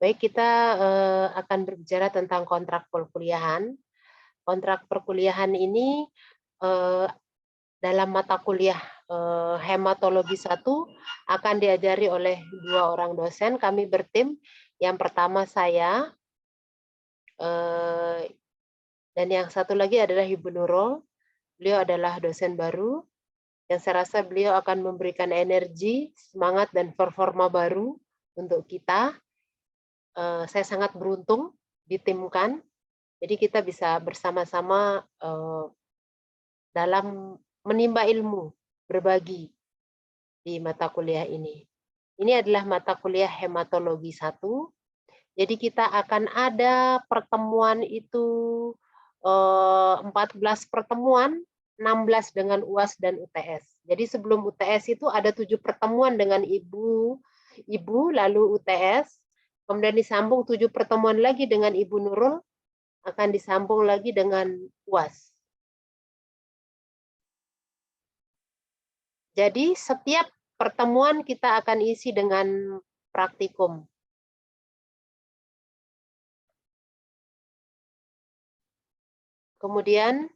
Baik, kita akan berbicara tentang kontrak perkuliahan. Kontrak perkuliahan ini dalam mata kuliah hematologi 1 akan diajari oleh 2 orang dosen. Kami bertim, yang pertama saya, dan yang satu lagi adalah Ibu Nurul. Beliau adalah dosen baru, yang saya rasa beliau akan memberikan energi, semangat, dan performa baru untuk kita. Saya sangat beruntung ditimkan, jadi kita bisa bersama-sama dalam menimba ilmu, berbagi di mata kuliah ini. Ini adalah mata kuliah hematologi 1, jadi kita akan ada pertemuan itu 14 pertemuan, 16 dengan UAS dan UTS. Jadi sebelum UTS itu ada 7 pertemuan dengan Ibu, lalu UTS, kemudian disambung 7 pertemuan lagi dengan Ibu Nurul, akan disambung lagi dengan UAS. Jadi setiap pertemuan kita akan isi dengan praktikum. Kemudian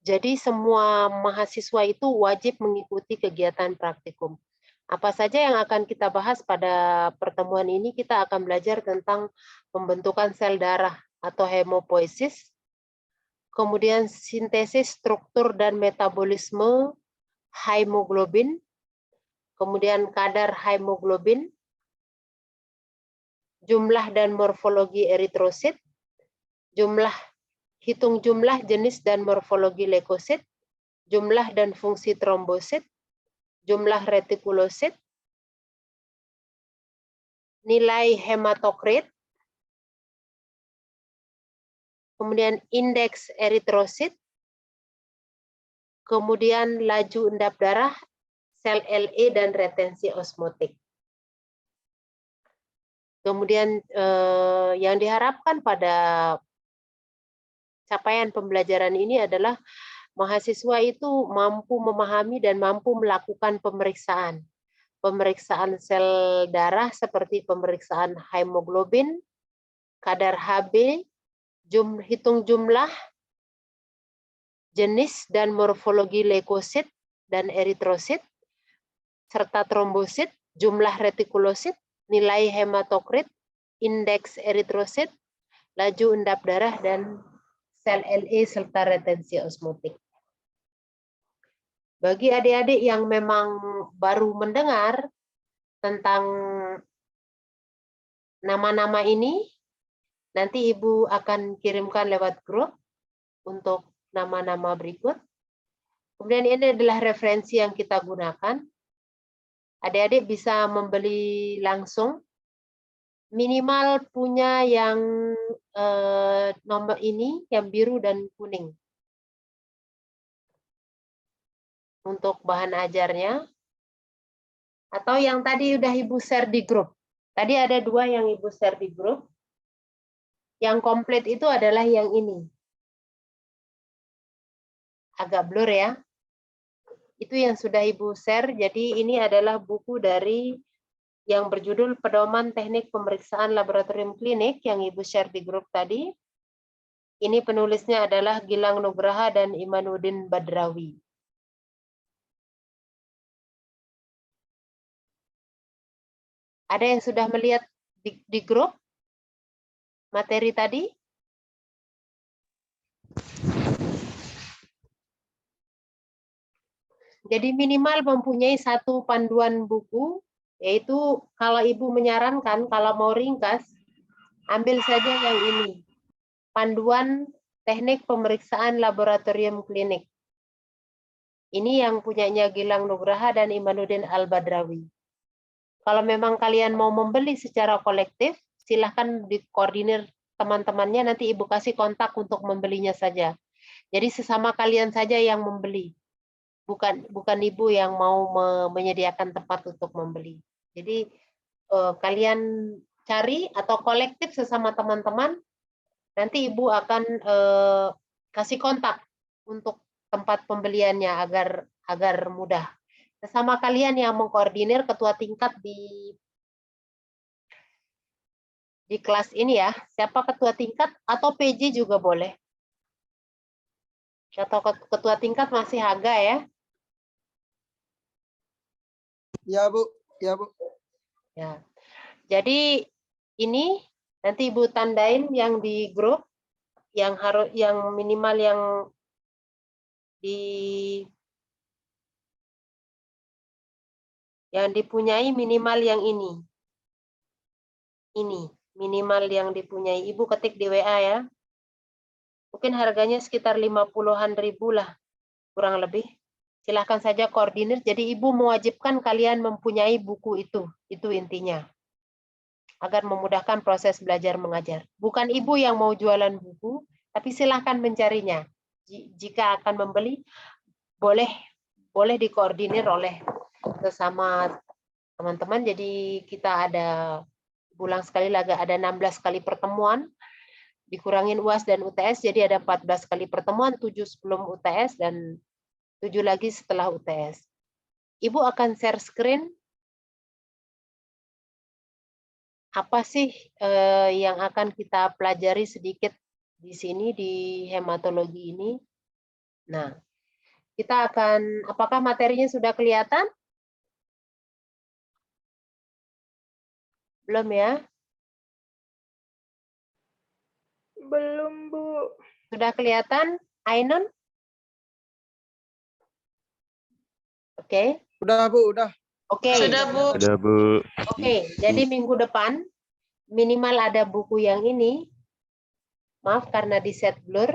jadi semua mahasiswa itu wajib mengikuti kegiatan praktikum. Apa saja yang akan kita bahas pada pertemuan ini? Kita akan belajar tentang pembentukan sel darah atau hemopoiesis, kemudian sintesis, struktur, dan metabolisme hemoglobin, kemudian kadar hemoglobin, jumlah dan morfologi eritrosit, hitung jumlah, jenis, dan morfologi leukosit, jumlah dan fungsi trombosit, jumlah retikulosit, nilai hematokrit, kemudian indeks eritrosit, kemudian laju endap darah, sel LE, dan retensi osmotik. Kemudian yang diharapkan pada capaian pembelajaran ini adalah mahasiswa itu mampu memahami dan mampu melakukan pemeriksaan. Pemeriksaan sel darah seperti pemeriksaan hemoglobin, kadar Hb, hitung jumlah, jenis dan morfologi leukosit dan eritrosit, serta trombosit, jumlah retikulosit, nilai hematokrit, indeks eritrosit, laju endap darah, dan sel LE serta retensi osmotik. Bagi adik-adik yang memang baru mendengar tentang nama-nama ini, nanti Ibu akan kirimkan lewat grup untuk nama-nama berikut. Kemudian ini adalah referensi yang kita gunakan. Adik-adik bisa membeli langsung, minimal punya yang nomor ini, yang biru dan kuning. Untuk bahan ajarnya, atau yang tadi udah Ibu share di grup. Tadi ada 2 yang Ibu share di grup. Yang komplit itu adalah yang ini. Agak blur ya. Itu yang sudah Ibu share, jadi ini adalah buku dari yang berjudul Pedoman Teknik Pemeriksaan Laboratorium Klinik yang Ibu share di grup tadi. Ini penulisnya adalah Gilang Nugraha dan Imanuddin Badrawi. Ada yang sudah melihat di grup materi tadi? Jadi minimal mempunyai 1 panduan buku, yaitu kalau Ibu menyarankan, kalau mau ringkas, ambil saja yang ini. Panduan Teknik Pemeriksaan Laboratorium Klinik. Ini yang punyanya Gilang Nugraha dan Imanuddin Al-Badrawi. Kalau memang kalian mau membeli secara kolektif, silahkan dikoordinir teman-temannya, nanti Ibu kasih kontak untuk membelinya saja. Jadi sesama kalian saja yang membeli, bukan ibu yang mau menyediakan tempat untuk membeli. Jadi kalian cari atau kolektif sesama teman-teman, nanti ibu akan kasih kontak untuk tempat pembeliannya agar mudah. Sesama kalian yang mengkoordinir, ketua tingkat di kelas ini ya, siapa ketua tingkat atau PJ juga boleh. Atau ketua tingkat masih Haga ya. Ya, Bu. Ya, Bu. Ya. Jadi ini nanti Ibu tandain yang di grup, yang minimal yang dipunyai minimal yang ini. Ini minimal yang dipunyai. Ibu ketik di WA ya. Mungkin harganya sekitar 50-an ribu lah, kurang lebih. Silahkan saja koordinir. Jadi Ibu mewajibkan kalian mempunyai buku itu intinya. Agar memudahkan proses belajar mengajar. Bukan Ibu yang mau jualan buku, tapi silahkan mencarinya. Jika akan membeli, boleh dikoordinir oleh sesama teman-teman. Jadi kita ada, ulang sekali lagi, ada 16 kali pertemuan, dikurangin UAS dan UTS, jadi ada 14 kali pertemuan, 7 sebelum UTS, dan 7 lagi setelah UTS. Ibu akan share screen. Apa sih yang akan kita pelajari sedikit di sini, di hematologi ini? Nah, kita akan, apakah materinya sudah kelihatan? Belum ya? Belum, Bu. Sudah kelihatan, Ainun? Oke. Udah, Bu, udah. Oke. Sudah, Bu. Sudah, Bu. Oke, jadi minggu depan minimal ada buku yang ini. Maaf karena di set blur.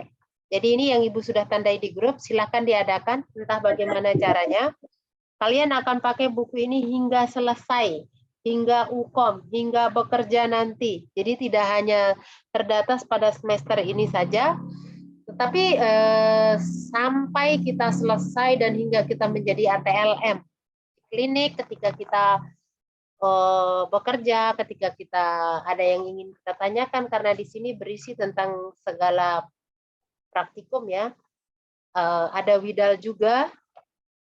Jadi ini yang Ibu sudah tandai di grup, silakan diadakan, entah bagaimana caranya. Kalian akan pakai buku ini hingga selesai, hingga UKOM, hingga bekerja nanti. Jadi tidak hanya terbatas pada semester ini saja, tetapi sampai kita selesai dan hingga kita menjadi ATLM. Klinik, ketika kita bekerja, ketika kita ada yang ingin kita tanyakan, karena di sini berisi tentang segala praktikum ya. Ada Widal juga,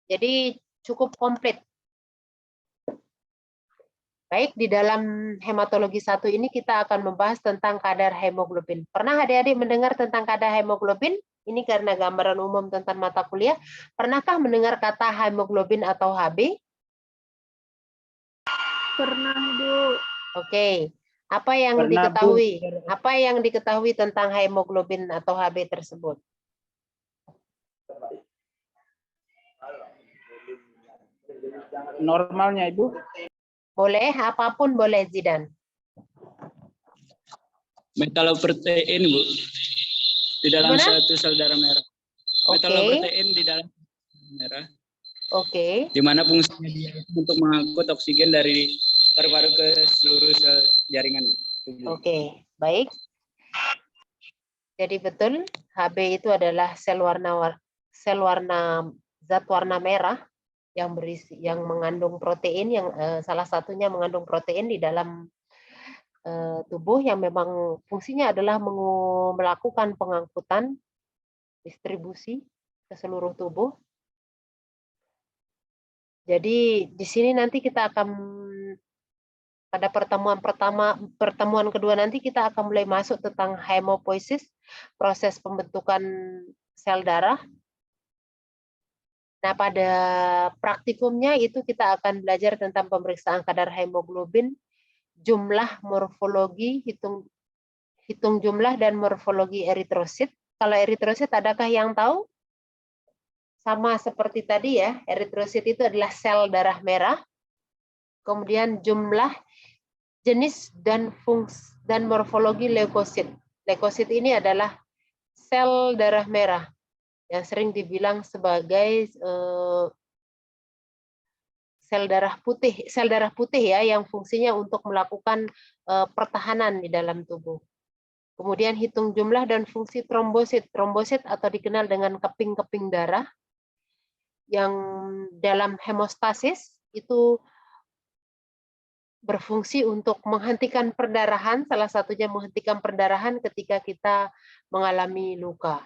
jadi cukup komplit. Baik, di dalam hematologi 1 ini kita akan membahas tentang kadar hemoglobin. Pernah adik-adik mendengar tentang kadar hemoglobin? Ini karena gambaran umum tentang mata kuliah. Pernahkah mendengar kata hemoglobin atau HB? Pernah, Bu. Oke. Apa yang Pernah, Bu. diketahui? Apa yang diketahui tentang hemoglobin atau HB tersebut? Normalnya, Ibu. Boleh, apapun boleh, Zidan. Metaloprotein, Bu, di dalam Gimana? suatu sel darah merah. Oke. Metaloprotein di dalam merah, Oke. di mana fungsinya dia untuk mengangkut oksigen dari paru-paru ke seluruh sel jaringan tubuh. Oke, baik. Jadi betul, HB itu adalah zat warna merah yang mengandung protein, yang salah satunya mengandung protein di dalam tubuh yang memang fungsinya adalah melakukan pengangkutan distribusi ke seluruh tubuh. Jadi di sini nanti kita akan pada pertemuan kedua nanti kita akan mulai masuk tentang hemopoiesis, proses pembentukan sel darah. Nah, pada praktikumnya itu kita akan belajar tentang pemeriksaan kadar hemoglobin, jumlah morfologi, hitung jumlah dan morfologi eritrosit. Kalau eritrosit adakah yang tahu? Sama seperti tadi ya, eritrosit itu adalah sel darah merah. Kemudian jumlah, jenis dan fungsi dan morfologi leukosit. Leukosit ini adalah sel darah merah yang sering dibilang sebagai sel darah putih ya, yang fungsinya untuk melakukan pertahanan di dalam tubuh. Kemudian hitung jumlah dan fungsi trombosit. Trombosit atau dikenal dengan keping-keping darah yang dalam hemostasis itu berfungsi untuk menghentikan perdarahan, salah satunya menghentikan perdarahan ketika kita mengalami luka.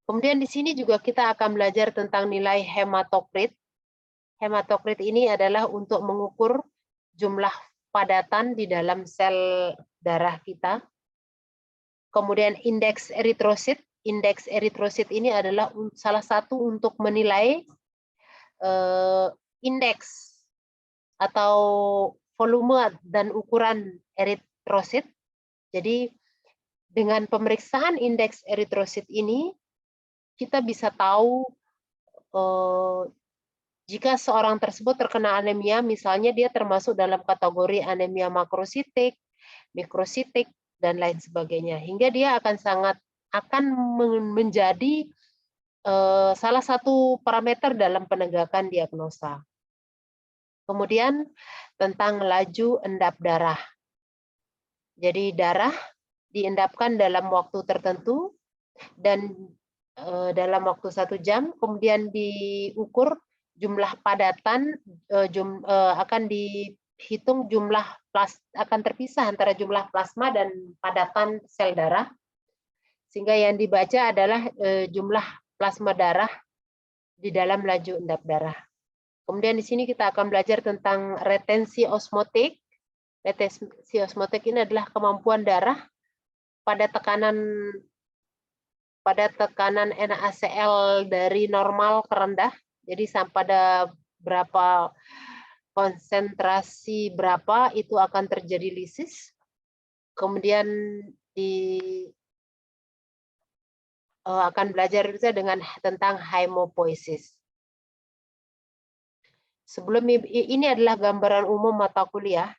Kemudian di sini juga kita akan belajar tentang nilai hematokrit. Hematokrit ini adalah untuk mengukur jumlah padatan di dalam sel darah kita. Kemudian indeks eritrosit. Indeks eritrosit ini adalah salah satu untuk menilai indeks atau volume dan ukuran eritrosit. Jadi dengan pemeriksaan indeks eritrosit ini kita bisa tahu jika seorang tersebut terkena anemia, misalnya dia termasuk dalam kategori anemia makrositik, mikrositik, dan lain sebagainya, hingga dia akan menjadi salah satu parameter dalam penegakan diagnosa. Kemudian tentang laju endap darah. Jadi darah diendapkan dalam waktu tertentu dan dalam waktu 1 jam, kemudian diukur jumlah padatan, akan dihitung jumlah akan terpisah antara jumlah plasma dan padatan sel darah, sehingga yang dibaca adalah jumlah plasma darah di dalam laju endap darah. Kemudian di sini kita akan belajar tentang retensi osmotik. Retensi osmotik ini adalah kemampuan darah pada tekanan NaCl dari normal ke rendah. Jadi pada berapa konsentrasi berapa itu akan terjadi lisis. Kemudian akan belajar juga tentang hemopoiesis. Sebelum ini adalah gambaran umum mata kuliah.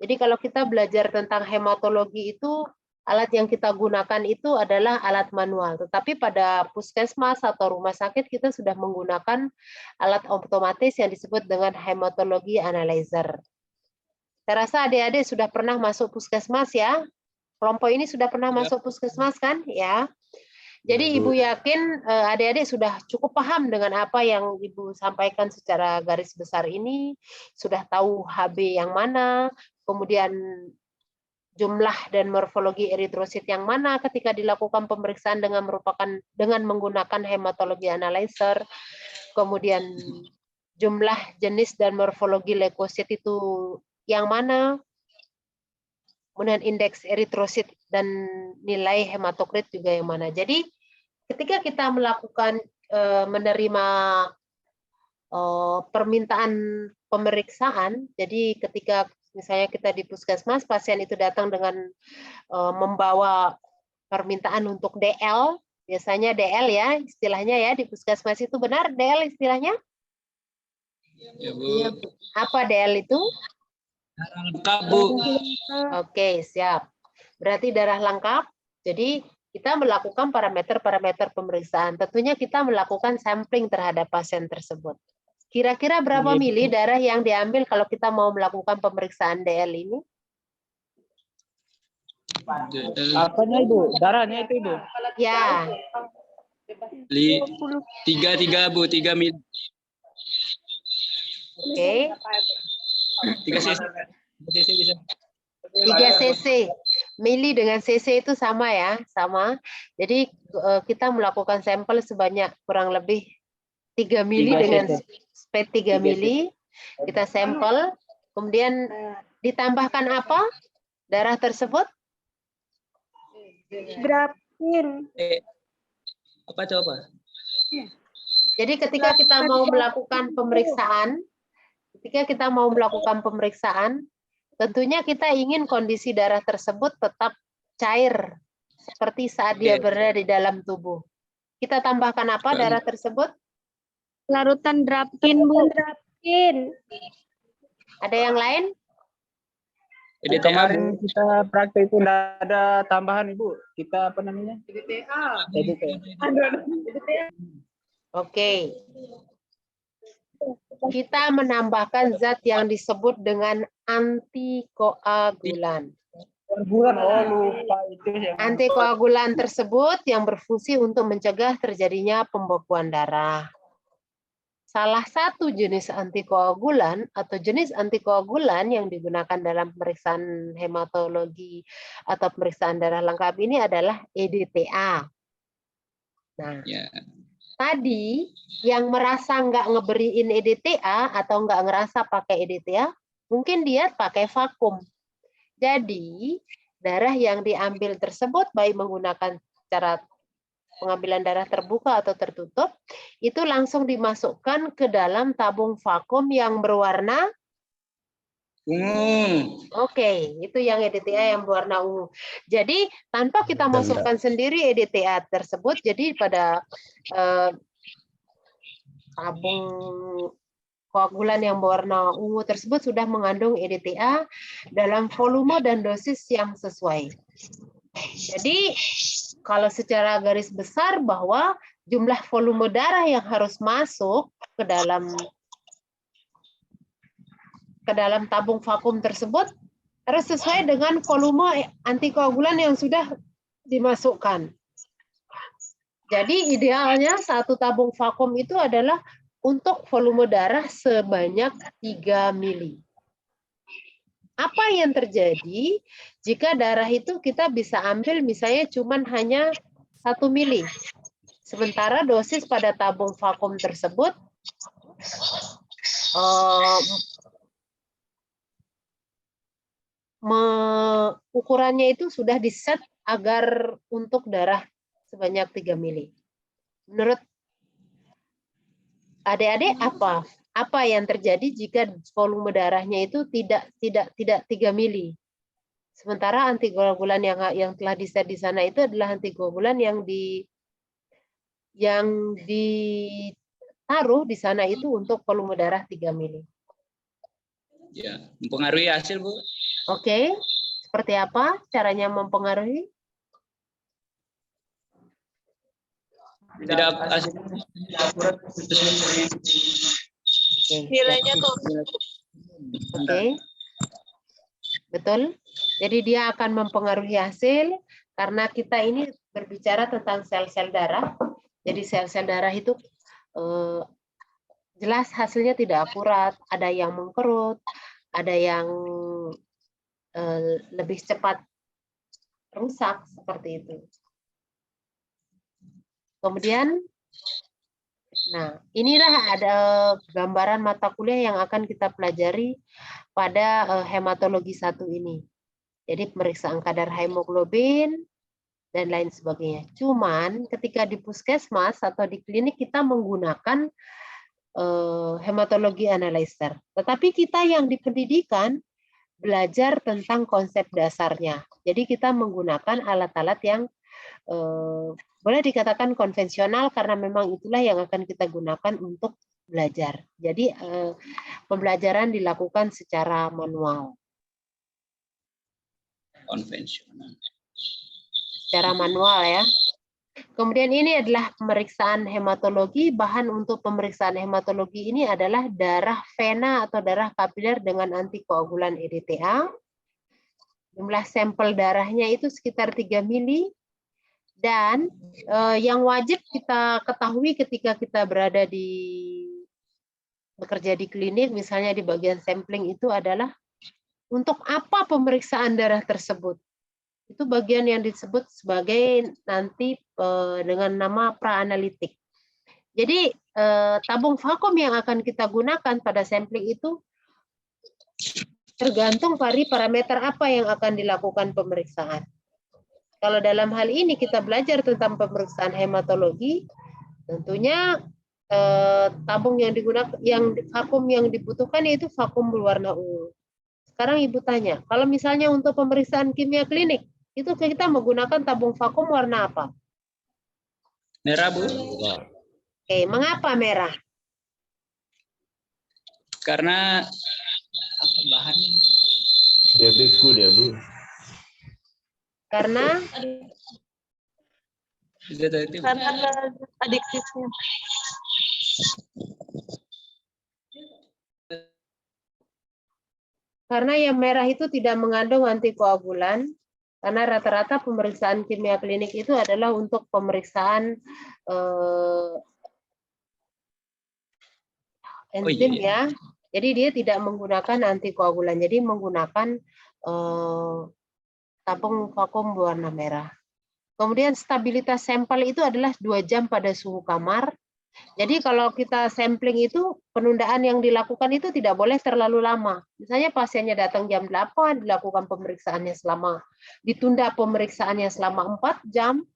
Jadi kalau kita belajar tentang hematologi itu, alat yang kita gunakan itu adalah alat manual. Tetapi pada puskesmas atau rumah sakit kita sudah menggunakan alat otomatis yang disebut dengan hematologi analyzer. Saya rasa adik-adik sudah pernah masuk puskesmas ya. Kelompok ini sudah pernah masuk puskesmas kan? Ya. Jadi Ibu yakin adik-adik sudah cukup paham dengan apa yang Ibu sampaikan secara garis besar ini, sudah tahu HB yang mana, kemudian jumlah dan morfologi eritrosit yang mana ketika dilakukan pemeriksaan dengan menggunakan hematologi analyzer, kemudian jumlah, jenis dan morfologi leukosit itu yang mana, kemudian indeks eritrosit dan nilai hematokrit juga yang mana. Jadi ketika kita melakukan menerima permintaan pemeriksaan, jadi ketika misalnya kita di puskesmas, pasien itu datang dengan membawa permintaan untuk DL, biasanya DL ya istilahnya ya di puskesmas itu, benar DL istilahnya? Ya, Bu. Apa DL itu? Darah lengkap, Bu. Oke, siap. Berarti darah lengkap. Jadi kita melakukan parameter-parameter pemeriksaan. Tentunya kita melakukan sampling terhadap pasien tersebut. Kira-kira berapa mili darah yang diambil kalau kita mau melakukan pemeriksaan DL ini? Apanya, Ibu? Darahnya itu, Ibu? Ya. 3 Bu, 3 mil. Oke. 3 cc. 3 cc bisa. 3 cc. Mili dengan cc itu sama ya, sama. Jadi kita melakukan sampel sebanyak kurang lebih 3 mili dengan spet 3 mili. Kita sampel, kemudian ditambahkan apa? Darah tersebut? Grafin. Apa coba? Jadi ketika kita mau melakukan pemeriksaan, tentunya kita ingin kondisi darah tersebut tetap cair seperti saat dia berada di dalam tubuh. Kita tambahkan apa darah tersebut? Larutan drapin, Bu. Drapin. Ada yang lain? Jadi kemarin kita praktek itu tidak ada tambahan, Ibu. Kita apa namanya? Oke. Kita menambahkan zat yang disebut dengan antikoagulan. Bulan, oh lupa itu yang Antikoagulan tersebut yang berfungsi untuk mencegah terjadinya pembekuan darah. Salah satu jenis antikoagulan atau jenis antikoagulan yang digunakan dalam pemeriksaan hematologi atau pemeriksaan darah lengkap ini adalah EDTA. Nah, ya. tadi yang merasa nggak ngeberiin EDTA atau nggak ngerasa pakai EDTA, mungkin dia pakai vakum. Jadi, darah yang diambil tersebut baik menggunakan cara pengambilan darah terbuka atau tertutup, itu langsung dimasukkan ke dalam tabung vakum yang berwarna Ungu. Oke, itu yang EDTA yang berwarna ungu. Jadi, tanpa kita masukkan sendiri EDTA tersebut, jadi pada tabung koagulan yang berwarna ungu tersebut sudah mengandung EDTA dalam volume dan dosis yang sesuai. Jadi kalau secara garis besar bahwa jumlah volume darah yang harus masuk ke dalam tabung vakum tersebut harus sesuai dengan volume antikoagulan yang sudah dimasukkan. Jadi idealnya satu tabung vakum itu adalah untuk volume darah sebanyak 3 mili. Apa yang terjadi jika darah itu kita bisa ambil misalnya cuma hanya 1 mili. Sementara dosis pada tabung vakum tersebut ukurannya itu sudah diset agar untuk darah sebanyak 3 mili. Menurut adik-adik apa yang terjadi jika volume darahnya itu tidak 3 mili? Sementara antikoagulan yang telah diset di sana itu adalah antikoagulan yang ditaruh di sana itu untuk volume darah 3 mili. Ya, mempengaruhi hasil, Bu. Oke, seperti apa caranya mempengaruhi? Tidak hasil akurat. Nilainya tuh. Oke. Betul. Jadi dia akan mempengaruhi hasil karena kita ini berbicara tentang sel-sel darah. Jadi sel-sel darah itu jelas hasilnya tidak akurat, ada yang mengkerut, ada yang lebih cepat rusak seperti itu. Kemudian, nah inilah ada gambaran mata kuliah yang akan kita pelajari pada hematologi 1 ini. Jadi pemeriksaan kadar hemoglobin dan lain sebagainya. Cuman ketika di puskesmas atau di klinik kita menggunakan hematologi analyzer. Tetapi kita yang di pendidikan belajar tentang konsep dasarnya. Jadi kita menggunakan alat-alat yang boleh dikatakan konvensional karena memang itulah yang akan kita gunakan untuk belajar. Jadi pembelajaran dilakukan secara manual. Konvensional. Secara manual ya. Kemudian ini adalah pemeriksaan hematologi. Bahan untuk pemeriksaan hematologi ini adalah darah vena atau darah kapiler dengan antikoagulan EDTA. Jumlah sampel darahnya itu sekitar 3 mili. Dan yang wajib kita ketahui ketika kita bekerja di klinik, misalnya di bagian sampling itu adalah untuk apa pemeriksaan darah tersebut. Itu bagian yang disebut sebagai nanti dengan nama praanalitik. Jadi tabung vakum yang akan kita gunakan pada sampling itu tergantung dari parameter apa yang akan dilakukan pemeriksaan. Kalau dalam hal ini kita belajar tentang pemeriksaan hematologi, tentunya tabung yang digunakan, vakum yang dibutuhkan yaitu vakum berwarna ungu. Sekarang Ibu tanya, kalau misalnya untuk pemeriksaan kimia klinik, itu kita menggunakan tabung vakum warna apa? Merah, Bu. Oke, mengapa merah? Karena apa bahannya? Dia beku dia, Bu. Karena Karena adiktifnya. Karena yang merah itu tidak mengandung antikoagulan, karena rata-rata pemeriksaan kimia klinik itu adalah untuk pemeriksaan enzim ya. Jadi dia tidak menggunakan antikoagulan, jadi menggunakan tabung vakum berwarna merah. Kemudian stabilitas sampel itu adalah 2 jam pada suhu kamar. Jadi kalau kita sampling itu, penundaan yang dilakukan itu tidak boleh terlalu lama. Misalnya pasiennya datang jam 8, dilakukan pemeriksaannya ditunda pemeriksaannya selama 4 jam,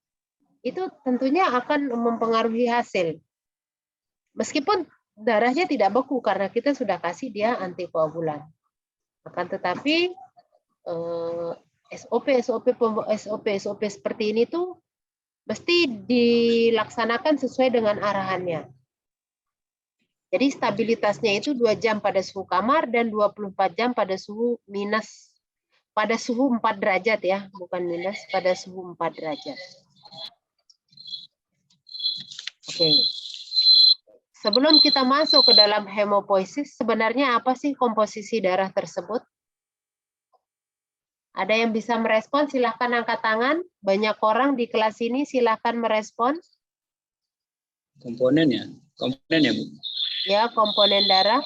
itu tentunya akan mempengaruhi hasil. Meskipun darahnya tidak beku karena kita sudah kasih dia antikoagulan. Akan tetapi SOP seperti ini tuh mesti dilaksanakan sesuai dengan arahannya. Jadi stabilitasnya itu 2 jam pada suhu kamar dan 24 jam pada suhu pada suhu 4 derajat ya, bukan minus, pada suhu 4 derajat. Oke. Sebelum kita masuk ke dalam hemopoiesis, sebenarnya apa sih komposisi darah tersebut? Ada yang bisa merespon? Silahkan angkat tangan. Banyak orang di kelas ini, silahkan merespon. Komponen ya, Bu. Ya, komponen darah.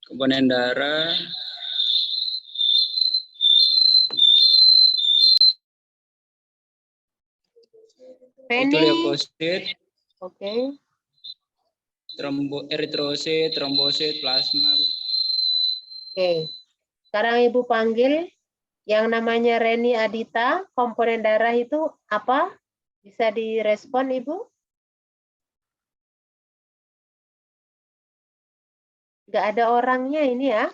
Komponen darah itu leukosit, Oke. eritrosit, trombosit, plasma. Oke. Sekarang Ibu panggil yang namanya Reni Adita, komponen darah itu apa? Bisa direspon Ibu? Nggak ada orangnya ini ya.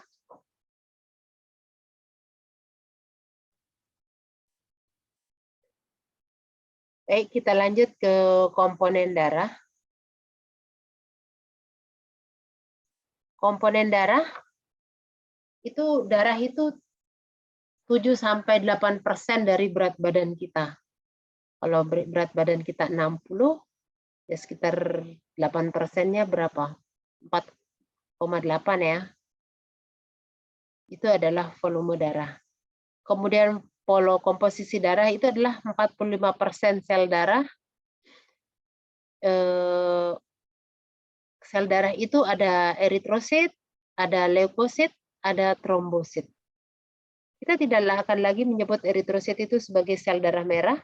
Baik, kita lanjut ke komponen darah. Komponen darah itu 7-8% dari berat badan kita. Kalau berat badan kita 60, ya sekitar 8%-nya berapa? 4,8 ya. Itu adalah volume darah. Kemudian komposisi darah itu adalah 45% sel darah. Sel darah itu ada eritrosit, ada leukosit, ada trombosit. Kita tidak akan lagi menyebut eritrosit itu sebagai sel darah merah,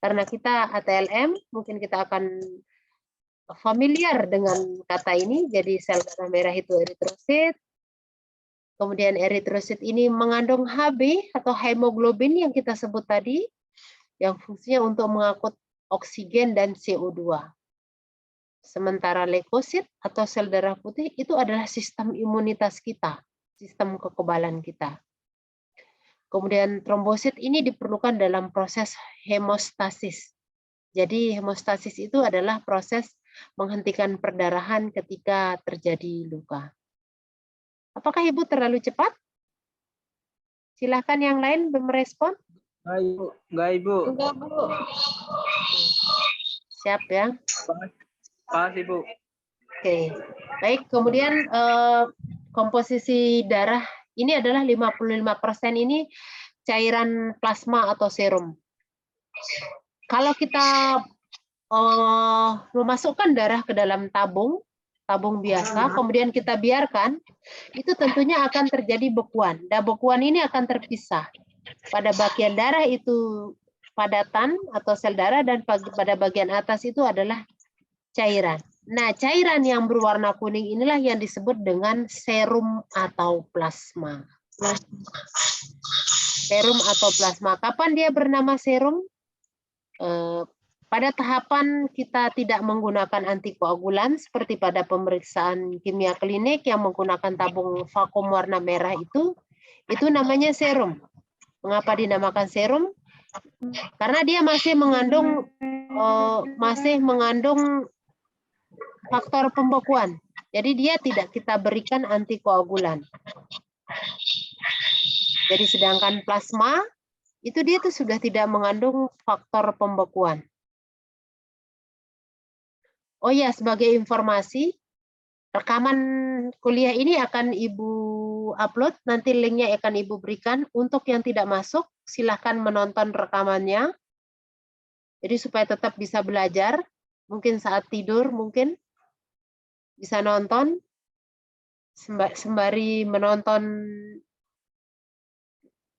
karena kita ATLM, mungkin kita akan familiar dengan kata ini, jadi sel darah merah itu eritrosit. Kemudian eritrosit ini mengandung Hb atau hemoglobin yang kita sebut tadi, yang fungsinya untuk mengangkut oksigen dan CO2. Sementara leukosit atau sel darah putih itu adalah sistem imunitas kita, sistem kekebalan kita. Kemudian trombosit ini diperlukan dalam proses hemostasis. Jadi hemostasis itu adalah proses menghentikan perdarahan ketika terjadi luka. Apakah Ibu terlalu cepat? Silakan yang lain merespon. Enggak, Ibu. Enggak, Bu. Siap ya. Pas, Ibu. Oke. Baik, kemudian komposisi darah ini adalah 55% ini cairan plasma atau serum. Kalau kita memasukkan darah ke dalam tabung biasa, kemudian kita biarkan, itu tentunya akan terjadi bekuan. Dan bekuan ini akan terpisah. Pada bagian darah itu padatan atau sel darah, dan pada bagian atas itu adalah cairan. Nah, cairan yang berwarna kuning inilah yang disebut dengan serum atau plasma. Serum atau plasma. Kapan dia bernama serum? Pada tahapan kita tidak menggunakan antikoagulan seperti pada pemeriksaan kimia klinik yang menggunakan tabung vakum warna merah itu namanya serum. Mengapa dinamakan serum? Karena dia masih mengandung faktor pembekuan. Jadi dia tidak kita berikan antikoagulan. Jadi sedangkan plasma itu dia tuh sudah tidak mengandung faktor pembekuan. Oh ya, sebagai informasi, Rekaman kuliah ini akan Ibu upload, nanti linknya akan Ibu berikan. Untuk yang tidak masuk, silahkan menonton rekamannya. Jadi supaya tetap bisa belajar, mungkin saat tidur mungkin bisa nonton, sembari menonton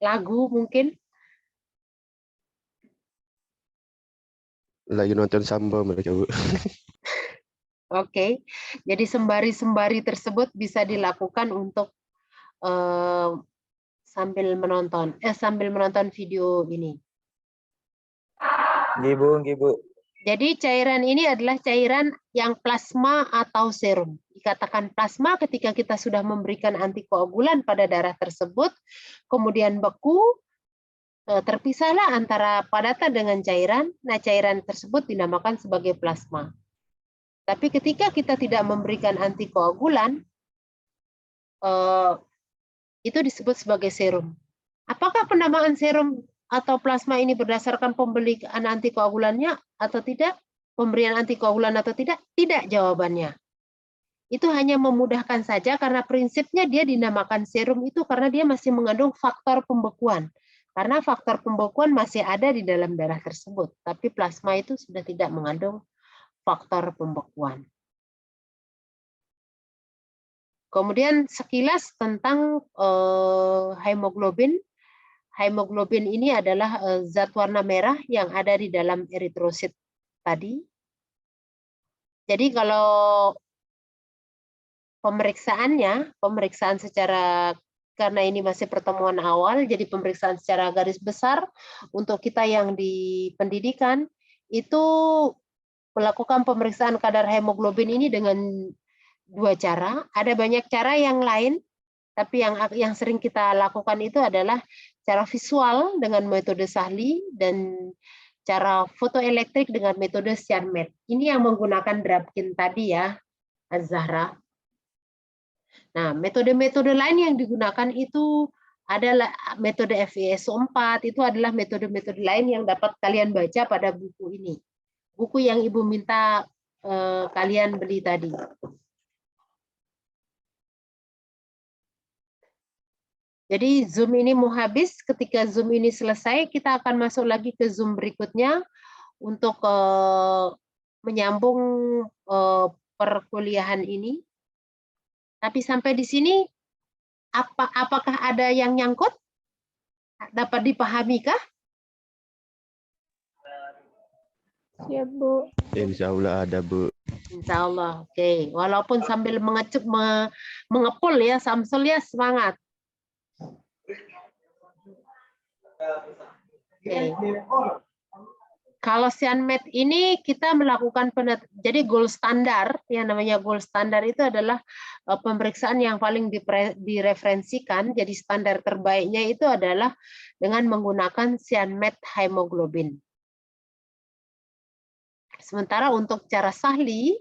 lagu mungkin. Lagi nonton Samba mereka, Bu. Oke, jadi sembari tersebut bisa dilakukan untuk sambil menonton video ini. Nggih, Bu. Jadi cairan ini adalah cairan yang plasma atau serum. Dikatakan plasma ketika kita sudah memberikan antikoagulan pada darah tersebut, kemudian beku, terpisahlah antara padatan dengan cairan. Nah, cairan tersebut dinamakan sebagai plasma. Tapi ketika kita tidak memberikan antikoagulan, itu disebut sebagai serum. Apakah penamaan serum atau plasma ini berdasarkan pemberian antikoagulannya atau tidak? Pemberian antikoagulan atau tidak? Tidak jawabannya. Itu hanya memudahkan saja karena prinsipnya dia dinamakan serum itu karena dia masih mengandung faktor pembekuan. Karena faktor pembekuan masih ada di dalam darah tersebut. Tapi plasma itu sudah tidak mengandung faktor pembekuan. Kemudian sekilas tentang hemoglobin. Hemoglobin ini adalah zat warna merah yang ada di dalam eritrosit tadi. Jadi kalau pemeriksaan secara, karena ini masih pertemuan awal, jadi pemeriksaan secara garis besar untuk kita yang di pendidikan itu melakukan pemeriksaan kadar hemoglobin ini dengan dua cara. Ada banyak cara yang lain, tapi yang sering kita lakukan itu adalah cara visual dengan metode Sahli dan cara fotoelektrik dengan metode Cyanmed. Ini yang menggunakan Drapkin tadi ya, Az-Zahra. Nah, metode-metode lain yang digunakan itu adalah metode FeSO4, itu adalah metode-metode lain yang dapat kalian baca pada buku ini. Buku yang Ibu minta kalian beli tadi. Jadi Zoom ini mau habis, ketika Zoom ini selesai, kita akan masuk lagi ke Zoom berikutnya untuk menyambung perkuliahan ini. Tapi sampai di sini, apakah ada yang nyangkut? Dapat dipahami kah? Ya, Bu. Insya Allah ada, Bu. Insya Allah, oke. Walaupun sambil mengepul ya, Samsul ya, semangat. Oke. Kalau Cyanmed ini kita melakukan jadi gold standar, yang namanya gold standar itu adalah pemeriksaan yang paling direferensikan, jadi standar terbaiknya itu adalah dengan menggunakan Cyanmed hemoglobin. Sementara untuk cara Sahli,